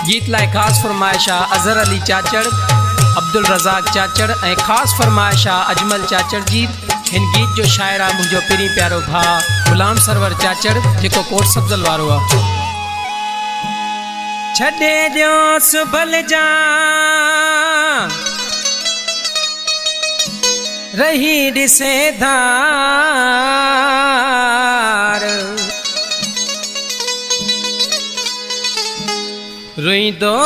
गीत लाइ ख़ासि फरमाइशा अज़हर अली चाचड़, अब्दुल रज़ाक चाचड़ ऐं ख़ासि फरमाइशा अजमल चाचड़ जी। हिन गीत जो शाइर आहे मुंहिंजो पहिरीं प्यारो भाउ ग़ुलाम सरवर चाचड़ जेको कोट सब्ज़ल वारो आहे। छॾे ॾियोसि भलिजा रही ॾिसे धार, रुईंदो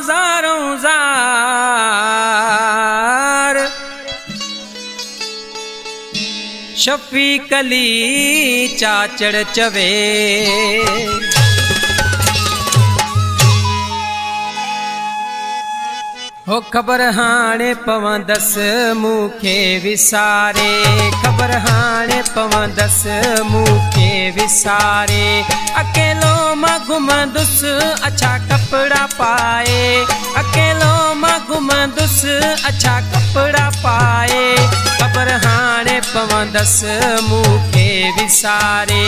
ज़ारों ज़ार शफ़ीक़ अली चाचड़ चवे। हो ख़बर हाणे पवंदसि मूंखे विसारे, ख़बर हाणे पवंदसि मूंखे विसारे। अकेलो मां घुमंदुसि अच्छा कपिड़ा पाए, अकेलो मां घुमंदुसि अच्छा कपिड़ा पाए। ख़बर हाणे पवंदसि मूंखे विसारे,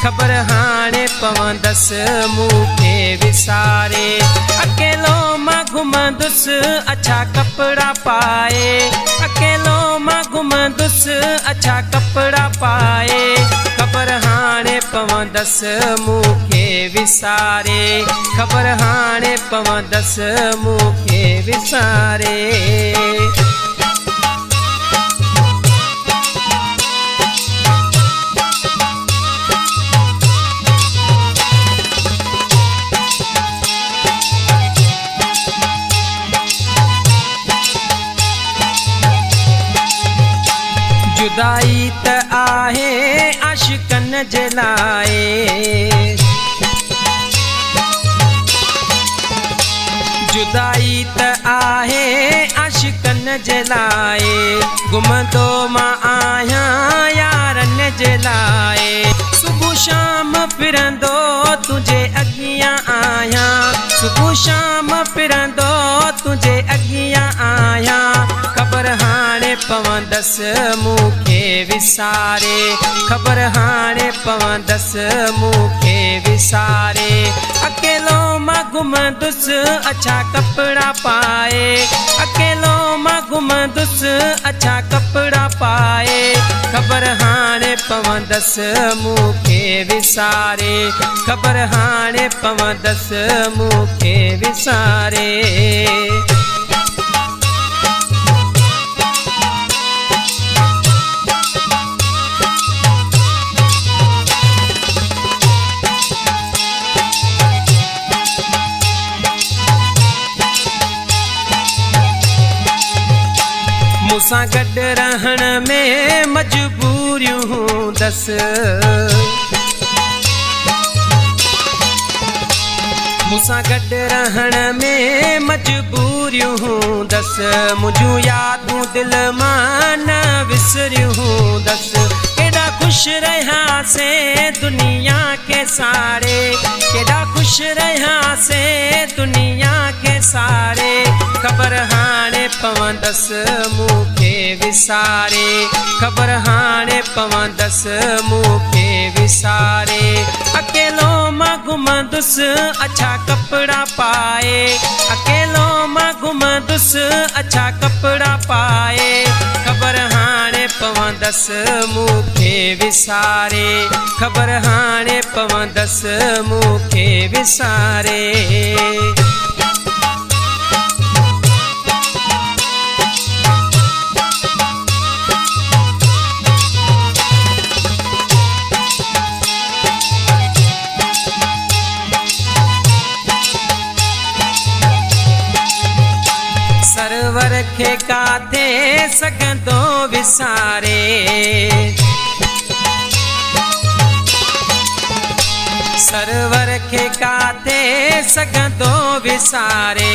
ख़बर हाणे पवंदसि मूंखे विसारे। अकेलो मां घुमंदुसि अच्छा कपिड़ा पाए, अकेलो मां घुमंदुसि अच्छा कपिड़ा पाए। ख़बर हाणे पवंदसि मूंखे विसारे, ख़बर हाणे पवंदसि मूंखे विसारे। जुदाई त आहे आशिकन जे लाइ, जुदाई त आहे आशिकन जे लाइ। घुमंदो मां आहियां यारनि जे लाइ, सुबुह शाम फिरंदो तुंहिंजे अॻियां आहियां, सुबुह शाम फिरंदो तुंहिंजे अॻियां आहियां। ख़बर हाणे पवंदसि मूंखे विसारे, ख़बर हाणे पवंदसि मूंखे विसारे। अकेलो मां घुमंदुसि अच्छा कपिड़ा पाए, अकेलो मां घुमंदुसि अच्छा कपिड़ा पाए। ख़बर हाणे पवंदसि मूंखे विसारे, ख़बर हाणे पवंदसि मूंखे विसारे। मूंसां गॾु रहण में मजबूरियूं हूंदसि, मूंसां गॾु रहण में मजबूरियूं हूंदसि। मुंहिंजूं यादूं दिलि मां न विसरियूं हूंदसि। केॾा ख़ुशि रहियासीं दुनिया खे सारे, केॾा ख़ुशि रहियासीं दुनिया खे सारे। ख़बर हाणे पवंदसि मूंखे विसारे, ख़बर हाणे पवंदसि मूंखे विसारे। अकेलो मां घुमंदुसि अच्छा कपिड़ा पाए, अकेलो मां घुमंदुसि अच्छा कपिड़ा पाए। ख़बर हाणे पवंदसि मूंखे विसारे, ख़बर हाणे पवंदसि मूंखे विसारे। सरवर खे काथे सघंदो विसारे, सरवर खे काथे सघंदो विसारे।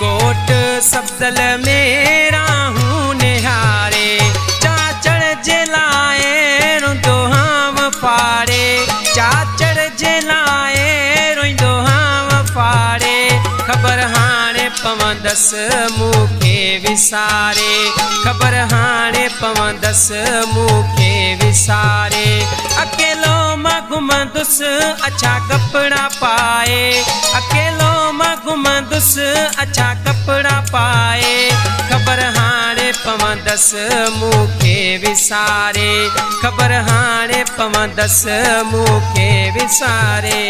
कोट सब्ज़ल में राहूं निहारे, चाचड़ जे लाइ रोईंदो हाम फाड़े, चाचड़ जे लाइ रोईंदो हाम फाड़े। ख़बर हाणे पवंदसि मूंखे विसारे, ख़बर हाणे पवंदसि मूंखे विसारे। अकेलो मां घुमंदुसि अच्छा कपिड़ा पाए, अकेलो मां घुमंदुसि अच्छा कपिड़ा पाए ख़बर हाणे पवंदसि मूंखे विसारे ख़बर हाणे पवंदसि मूंखे विसारे